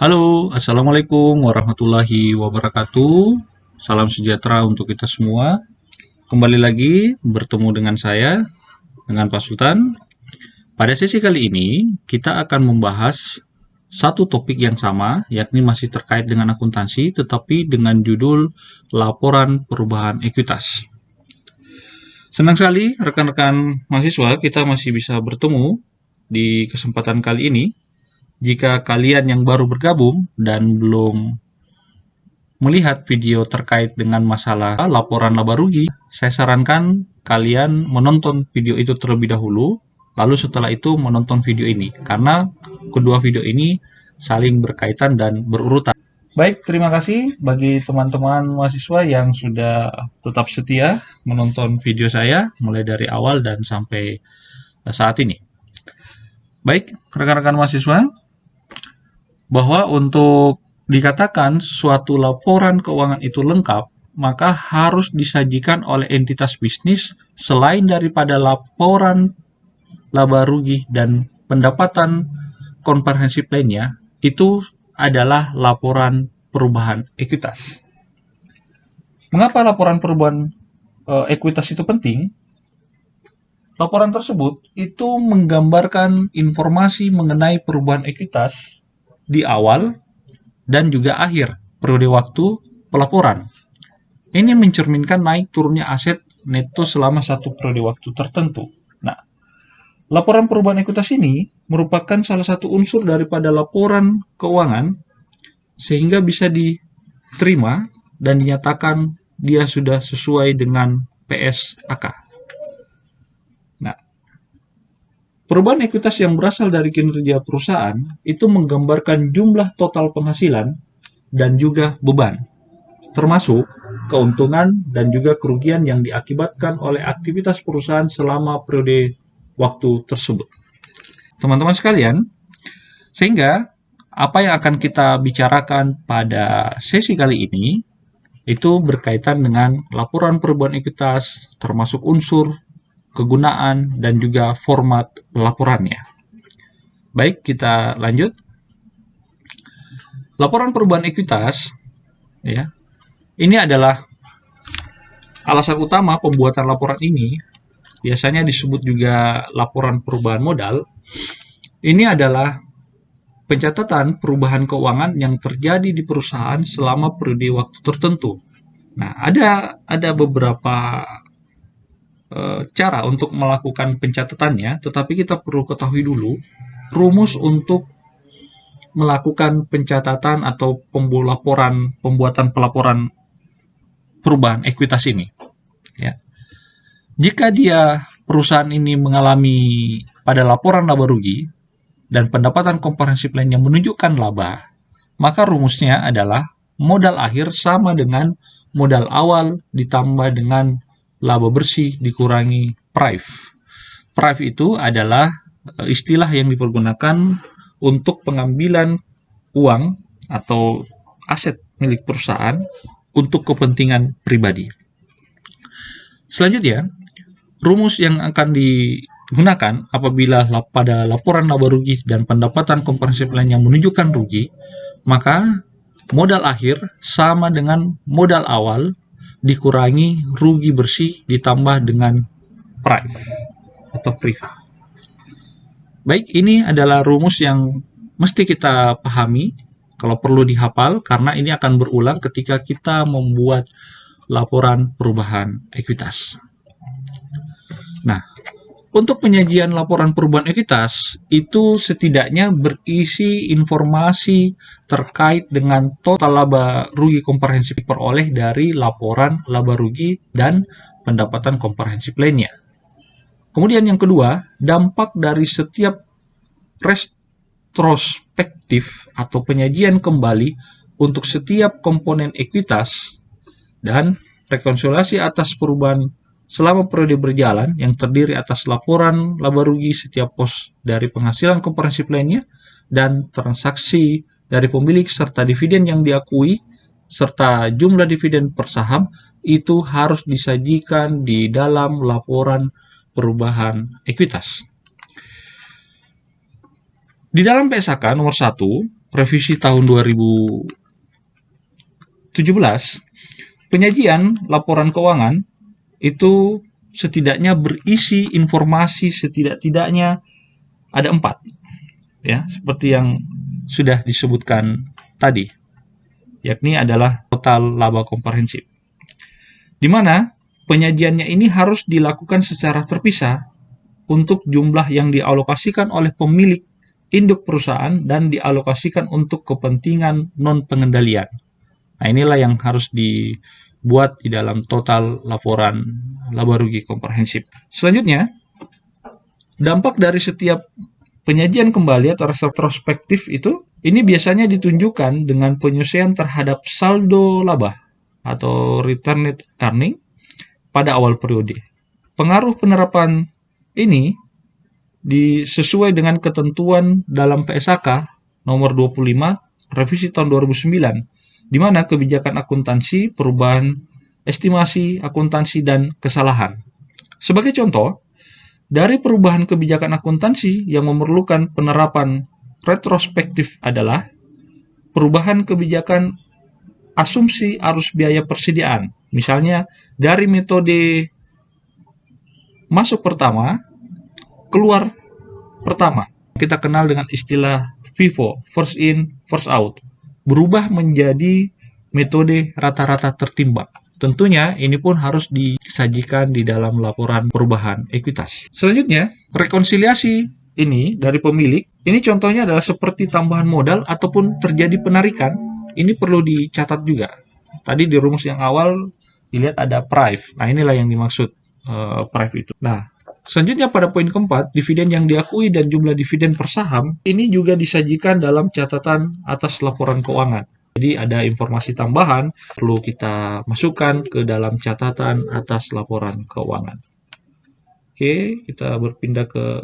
Halo, Assalamualaikum warahmatullahi wabarakatuh. Salam sejahtera untuk kita semua. Kembali lagi bertemu dengan saya, dengan Pak Sultan. Pada sesi kali ini, kita akan membahas satu topik yang sama, yakni masih terkait dengan akuntansi, tetapi dengan judul Laporan Perubahan Ekuitas. Senang sekali rekan-rekan mahasiswa kita masih bisa bertemu di kesempatan kali ini. Jika kalian yang baru bergabung dan belum melihat video terkait dengan masalah laporan laba rugi, saya sarankan kalian menonton video itu terlebih dahulu, lalu setelah itu menonton video ini, karena kedua video ini saling berkaitan dan berurutan. Baik, terima kasih bagi teman-teman mahasiswa yang sudah tetap setia menonton video saya mulai dari awal dan sampai saat ini. Baik, rekan-rekan mahasiswa, bahwa untuk dikatakan suatu laporan keuangan itu lengkap, maka harus disajikan oleh entitas bisnis selain daripada laporan laba rugi dan pendapatan komprehensif lainnya, itu adalah laporan perubahan ekuitas. Mengapa laporan perubahan ekuitas itu penting? Laporan tersebut itu menggambarkan informasi mengenai perubahan ekuitas di awal dan juga akhir periode waktu pelaporan. Ini mencerminkan naik turunnya aset neto selama satu periode waktu tertentu. Nah, laporan perubahan ekuitas ini merupakan salah satu unsur daripada laporan keuangan sehingga bisa diterima dan dinyatakan dia sudah sesuai dengan PSAK. Nah, perubahan ekuitas yang berasal dari kinerja perusahaan itu menggambarkan jumlah total penghasilan dan juga beban, termasuk keuntungan dan juga kerugian yang diakibatkan oleh aktivitas perusahaan selama periode waktu tersebut. Teman-teman sekalian, sehingga apa yang akan kita bicarakan pada sesi kali ini itu berkaitan dengan laporan perubahan ekuitas, termasuk unsur, kegunaan, dan juga format laporannya. Baik, kita lanjut. Laporan perubahan ekuitas, ya, ini adalah alasan utama pembuatan laporan ini. Biasanya disebut juga laporan perubahan modal. Ini adalah pencatatan perubahan keuangan yang terjadi di perusahaan selama periode waktu tertentu. Nah, ada beberapa cara untuk melakukan pencatatannya, tetapi kita perlu ketahui dulu rumus untuk melakukan pencatatan atau pembuatan pelaporan perubahan ekuitas ini. Ya. Jika perusahaan ini mengalami pada laporan laba rugi dan pendapatan komprehensif lainnya menunjukkan laba, maka rumusnya adalah modal akhir sama dengan modal awal ditambah dengan laba bersih dikurangi PRIV. PRIV itu adalah istilah yang dipergunakan untuk pengambilan uang atau aset milik perusahaan untuk kepentingan pribadi. Selanjutnya, rumus yang akan digunakan apabila pada laporan laba rugi dan pendapatan komprehensif lainnya menunjukkan rugi, maka modal akhir sama dengan modal awal dikurangi rugi bersih ditambah dengan PRIV atau PRIV. Baik, ini adalah rumus yang mesti kita pahami, kalau perlu dihafal, karena ini akan berulang ketika kita membuat laporan perubahan ekuitas. Nah, untuk penyajian laporan perubahan ekuitas, itu setidaknya berisi informasi terkait dengan total laba rugi komprehensif diperoleh dari laporan laba rugi dan pendapatan komprehensif lainnya. Kemudian yang kedua, dampak dari setiap retrospektif atau penyajian kembali untuk setiap komponen ekuitas dan rekonsiliasi atas perubahan selama periode berjalan yang terdiri atas laporan laba rugi setiap pos dari penghasilan komprehensif lainnya dan transaksi dari pemilik serta dividen yang diakui serta jumlah dividen per saham itu harus disajikan di dalam laporan perubahan ekuitas. Di dalam PSAK nomor 1 revisi tahun 2017, penyajian laporan keuangan itu setidaknya berisi informasi setidak-tidaknya ada 4, ya, seperti yang sudah disebutkan tadi, yakni adalah total laba komprehensif, di mana penyajiannya ini harus dilakukan secara terpisah untuk jumlah yang dialokasikan oleh pemilik induk perusahaan dan dialokasikan untuk kepentingan non-pengendalian. Nah, inilah yang harus dibuat di dalam total laporan laba rugi komprehensif. Selanjutnya, dampak dari setiap penyajian kembali atau retrospektif itu, ini biasanya ditunjukkan dengan penyesuaian terhadap saldo laba atau retained earning pada awal periode. Pengaruh penerapan ini sesuai dengan ketentuan dalam PSAK nomor 25 revisi tahun 2009, di mana kebijakan akuntansi, perubahan estimasi akuntansi, dan kesalahan. Sebagai contoh, dari perubahan kebijakan akuntansi yang memerlukan penerapan retrospektif adalah perubahan kebijakan asumsi arus biaya persediaan. Misalnya, dari metode masuk pertama, keluar pertama. Kita kenal dengan istilah FIFO, first in, first out. Berubah menjadi metode rata-rata tertimbang. Tentunya ini pun harus disajikan di dalam laporan perubahan ekuitas. Selanjutnya, rekonsiliasi ini dari pemilik, ini contohnya adalah seperti tambahan modal ataupun terjadi penarikan. Ini perlu dicatat juga. Tadi di rumus yang awal dilihat ada PRIV. Nah, inilah yang dimaksud PRIV itu. Nah, selanjutnya pada poin keempat, dividen yang diakui dan jumlah dividen per saham ini juga disajikan dalam catatan atas laporan keuangan. Jadi ada informasi tambahan perlu kita masukkan ke dalam catatan atas laporan keuangan. Oke, kita berpindah ke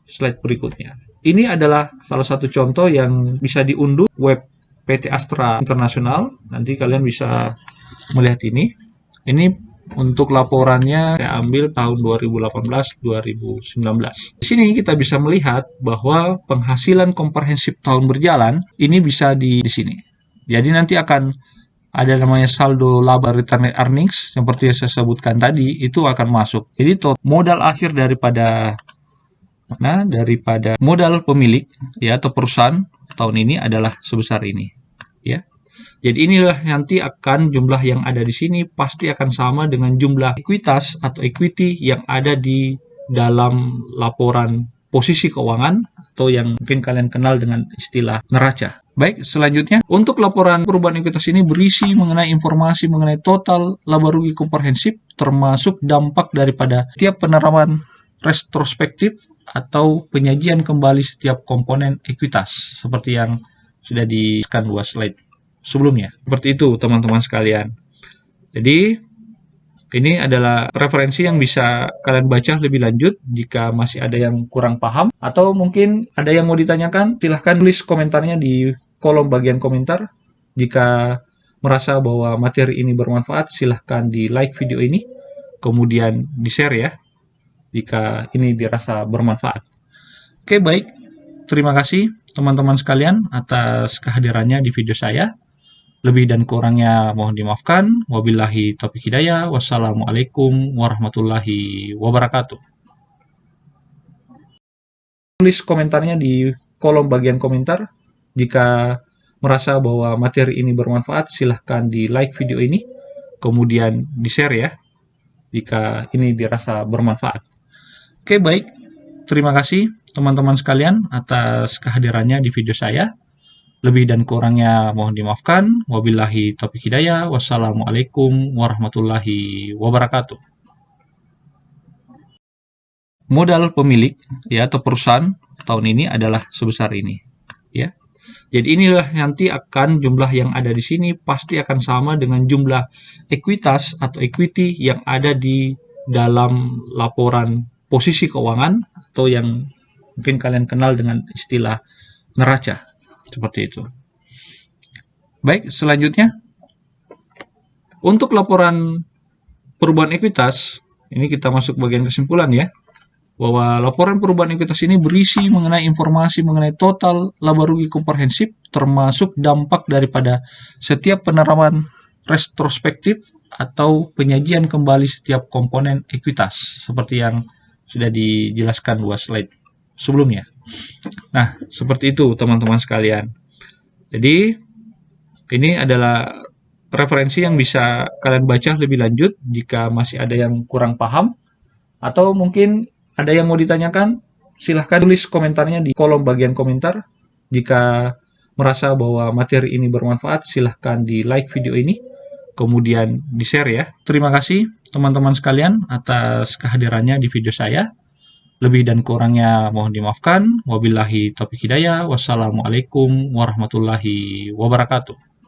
slide berikutnya. Ini adalah salah satu contoh yang bisa diunduh web PT Astra International. Nanti kalian bisa melihat ini. Ini untuk laporannya saya ambil tahun 2018-2019. Di sini kita bisa melihat bahwa penghasilan komprehensif tahun berjalan ini bisa di sini. Jadi nanti akan ada namanya saldo laba retained earnings seperti yang saya sebutkan tadi, itu akan masuk. Jadi modal akhir daripada modal pemilik ya atau perusahaan tahun ini adalah sebesar ini, ya. Jadi inilah nanti akan jumlah yang ada di sini pasti akan sama dengan jumlah ekuitas atau equity yang ada di dalam laporan posisi keuangan atau yang mungkin kalian kenal dengan istilah neraca. Baik, selanjutnya untuk laporan perubahan ekuitas ini berisi mengenai informasi mengenai total laba rugi komprehensif termasuk dampak daripada tiap penerapan retrospektif atau penyajian kembali setiap komponen ekuitas seperti yang sudah disebutkan 2 slide sebelumnya. Seperti itu teman-teman sekalian. Jadi ini adalah referensi yang bisa kalian baca lebih lanjut jika masih ada yang kurang paham atau mungkin ada yang mau ditanyakan, silahkan tulis komentarnya di kolom bagian komentar. Jika merasa bahwa materi ini bermanfaat, silahkan di like video ini, kemudian di share ya jika ini dirasa bermanfaat. Oke, baik. Terima kasih teman-teman sekalian atas kehadirannya di video saya. Lebih dan kurangnya mohon dimaafkan. Wabillahi taufiq hidayah. Wassalamualaikum warahmatullahi wabarakatuh. Tulis komentarnya di kolom bagian komentar. Jika merasa bahwa materi ini bermanfaat, silahkan di like video ini, kemudian di share ya jika ini dirasa bermanfaat. Oke, baik. Terima kasih teman-teman sekalian atas kehadirannya di video saya. Lebih dan kurangnya mohon dimaafkan. Wabillahi taufiq hidayah. Wassalamualaikum warahmatullahi wabarakatuh. Modal pemilik ya atau perusahaan tahun ini adalah sebesar ini, ya. Jadi inilah nanti akan jumlah yang ada di sini pasti akan sama dengan jumlah ekuitas atau equity yang ada di dalam laporan posisi keuangan atau yang mungkin kalian kenal dengan istilah neraca. Seperti itu. Baik, selanjutnya untuk laporan perubahan ekuitas, ini kita masuk bagian kesimpulan ya. bahwa laporan perubahan ekuitas ini berisi mengenai informasi mengenai total laba rugi komprehensif, termasuk dampak daripada setiap penerapan retrospektif atau penyajian kembali setiap komponen ekuitas, seperti yang sudah dijelaskan 2 slide sebelumnya. Nah, seperti itu teman-teman sekalian. Jadi, ini adalah referensi yang bisa kalian baca lebih lanjut jika masih ada yang kurang paham, atau mungkin ada yang mau ditanyakan, silahkan tulis komentarnya di kolom bagian komentar. Jika merasa bahwa materi ini bermanfaat, silahkan di like video ini, kemudian di share ya. Terima kasih teman-teman sekalian atas kehadirannya di video saya. Lebih dan kurangnya mohon dimaafkan. Wabillahi taufiq hidayah. Wassalamualaikum warahmatullahi wabarakatuh.